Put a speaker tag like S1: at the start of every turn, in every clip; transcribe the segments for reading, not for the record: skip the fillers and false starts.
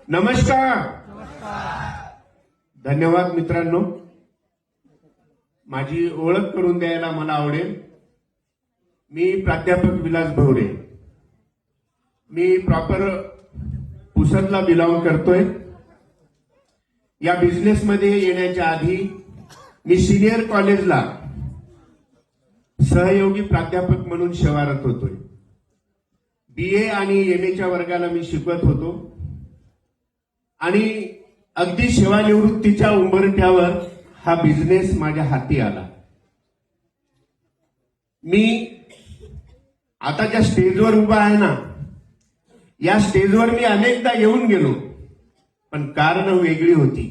S1: नमस्कार. धन्यवाद मित्रांनो. माझी ओळख करून द्यायला मला आवडेल. मी प्राध्यापक विलास भवरे. मी प्रॉपर पुसदला बिलॉंग करतोय. या बिझनेसमध्ये येण्याच्या आधी मी सिनियर कॉलेजला सहयोगी प्राध्यापक म्हणून सेवारत होतोय. BA आणि MA वर्गाला मी शिकवत होतो आणि अगदी सेवानिवृत्तीच्या उंबरठ्यावर हा बिझनेस माझ्या हाती आला. मी आता ज्या स्टेजवर उभा आहे ना, या स्टेजवर मी अनेकदा येऊन गेलो, पण कारणं वेगळी होती.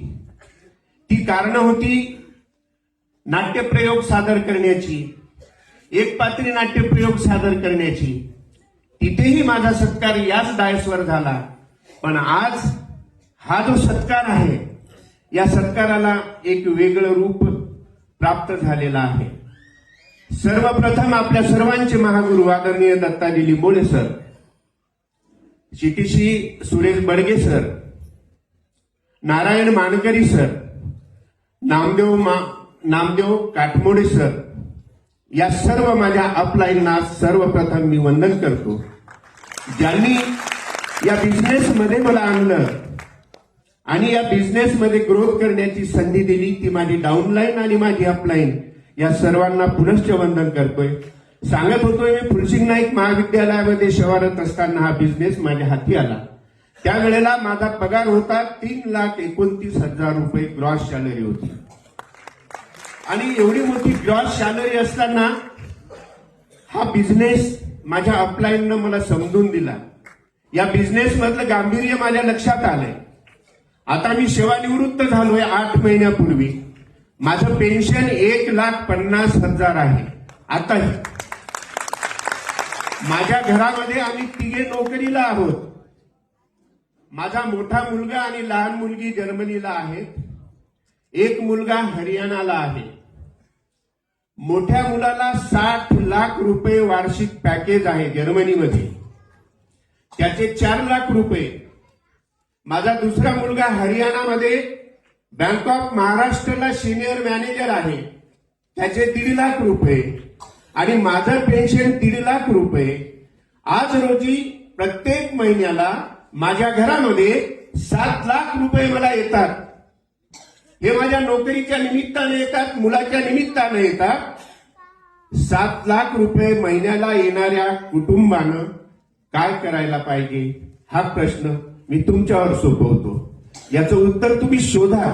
S1: ती कारणं होती नाट्यप्रयोग सादर करण्याची, एक पात्री नाट्यप्रयोग सादर करण्याची. तिथेही माझा सत्कार याच डायसवर झाला. पण आज हा जो सत्कार आहे, या सत्काराला एक वेगळं रूप प्राप्त झालेलं आहे. सर्वप्रथम आपल्या सर्वांचे महागुरु आदरणीय Dattaji Limbole sir, CTC Suresh Badge sir, Narayan Mankari sir, Namdev काठमोडे sir, या सर्व माझ्या अपलाईनना सर्वप्रथम मी वंदन करतो. ज्यांनी या बिझनेसमध्ये मला आणलं आणि या बिझनेसमध्ये ग्रोथ करण्याची संधी दिली, ती माझी डाऊनलाईन आणि माझी अपलाईन, या सर्वांना पुनश्च वंदन करतोय. सांगत होतोय मी फुलसिंग नाईक महाविद्यालयामध्ये सेवारत असताना हा बिझनेस माझ्या हाती आला. त्यावेळेला माझा पगार होता 3,29,000 रुपये ग्रॉस सॅलरी होती. आणि एवढी मोठी ग्रॉस सॅलरी असताना हा बिझनेस माझ्या अपलाईननं मला समजून दिला. या बिझनेस मधलं गांभीर्य माझ्या लक्षात आलंय. आता मी सेवानिवृत्त झालोय 8 महिन्यापूर्वी. माझं पेन्शन 1,50,000 आहे. आता माझ्या घरामध्ये आम्ही 3 नोकरीला आहोत. माझा मोठा मुलगा आणि लहान मुलगी जर्मनीला आहेत. एक मुलगा हरियाणाला आहे. मोठ्या मुलाला 60 लाख रुपये वार्षिक पॅकेज आहे जर्मनीमध्ये, त्याचे 4 लाख रुपये. माझा दुसरा मुलगा हरियाणामध्ये बँक ऑफ महाराष्ट्रला सिनियर मॅनेजर आहे, त्याचे 1.5 लाख रुपये. आणि माझं पेन्शन 1.5 लाख रुपये. आज रोजी प्रत्येक महिन्याला माझ्या घरामध्ये 7 लाख रुपये मला येतात. हे माझ्या नोकरीच्या निमित्ताने येतात, मुलाच्या निमित्ताने येतात. 7 लाख रुपये महिन्याला येणाऱ्या कुटुंबानं काय करायला पाहिजे, हा प्रश्न मी तुमच्यावर सोपवतो. याचं उत्तर तुम्ही शोधा.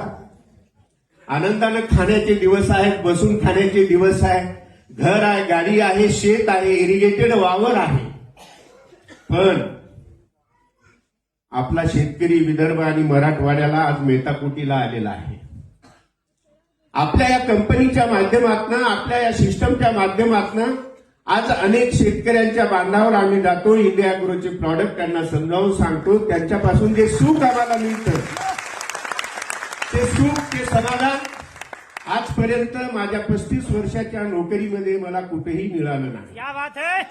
S1: आनंदानं खाण्याचे दिवस आहेत, बसून खाण्याचे दिवस आहे, घर आहे, गाडी आहे, शेत आहे, इरिगेटेड वावर आहे. पण आपला शेतकरी विदर्भ आणि मराठवाड्याला आज मेटाकुटीला आलेला आहे. आपल्या या कंपनीच्या माध्यमातून, आपल्या या सिस्टमच्या माध्यमातून आज अनेक शेतकऱ्यांच्या बांधावर आम्ही जातो. इंडिया ॲग्रोचे प्रॉडक्ट त्यांना समजावून सांगतो. त्यांच्यापासून जे सुख आम्हाला मिळतं, ते सुख, ते समाधान आजपर्यंत माझ्या 35 वर्षाच्या नोकरीमध्ये मला कुठेही मिळालं नाही.
S2: क्या बात है.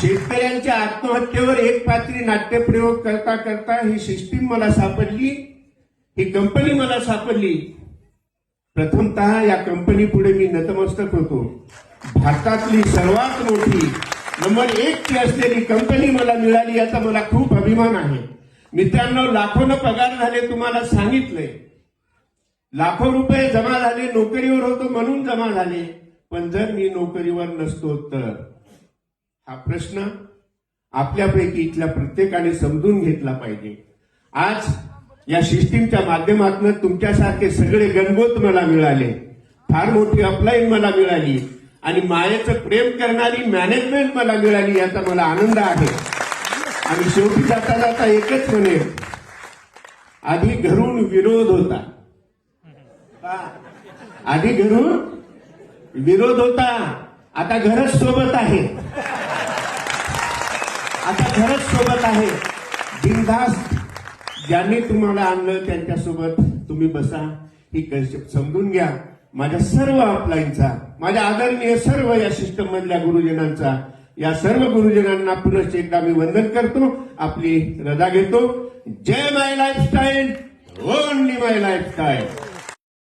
S1: शेतकऱ्यांच्या आत्महत्येवर एक पात्री नाट्यप्रयोग करता करता ही सिस्टीम मला सापडली, ही कंपनी मला सापडली. प्रथमतः या कंपनी पुढे मी नतमस्तक होतो. भारतातली सर्वात मोठी नंबर 1 ची असलेली कंपनी मला मिळाली, याचा मला खूप अभिमान आहे. मित्रांनो, लाखोनं पगार झाले, तुम्हाला सांगितलंय. लाखो रुपये जमा झाले, नोकरीवर होतो म्हणून जमा झाले. पण जर मी नोकरीवर नसतो तर, हा प्रश्न आपल्यापैकी इथल्या प्रत्येकाने समजून घेतला पाहिजे. आज या सिस्टीमच्या माध्यमातून तुमच्यासारखे सगळे गणगोत मला मिळाले, फार मोठी अपलाईन मला मिळाली आणि मायेचं प्रेम करणारी मॅनेजमेंट मला मिळाली, याचा मला आनंद आहे. आणि शेवटी जाता जाता एकच म्हणेन, आधी घरून विरोध होता, आधी घरून विरोध होता, आता घरच सोबत आहे. आता घरच सोबत आहे. बिनधास्त ज्यांनी तुम्हाला आणलं त्यांच्यासोबत तुम्ही बसा. ही कन्सेप्ट समजून घ्या. माझ्या सर्व अपलाईनचा, माझ्या आदरणीय सर्व या सिस्टम मधल्या गुरुजनांचा या सर्व गुरुजनांना पुनश्च एकदा मी वंदन करतो, आपली रजा घेतो. जय माय लाईफस्टाईल, ओनली माय लाईफस्टाईल.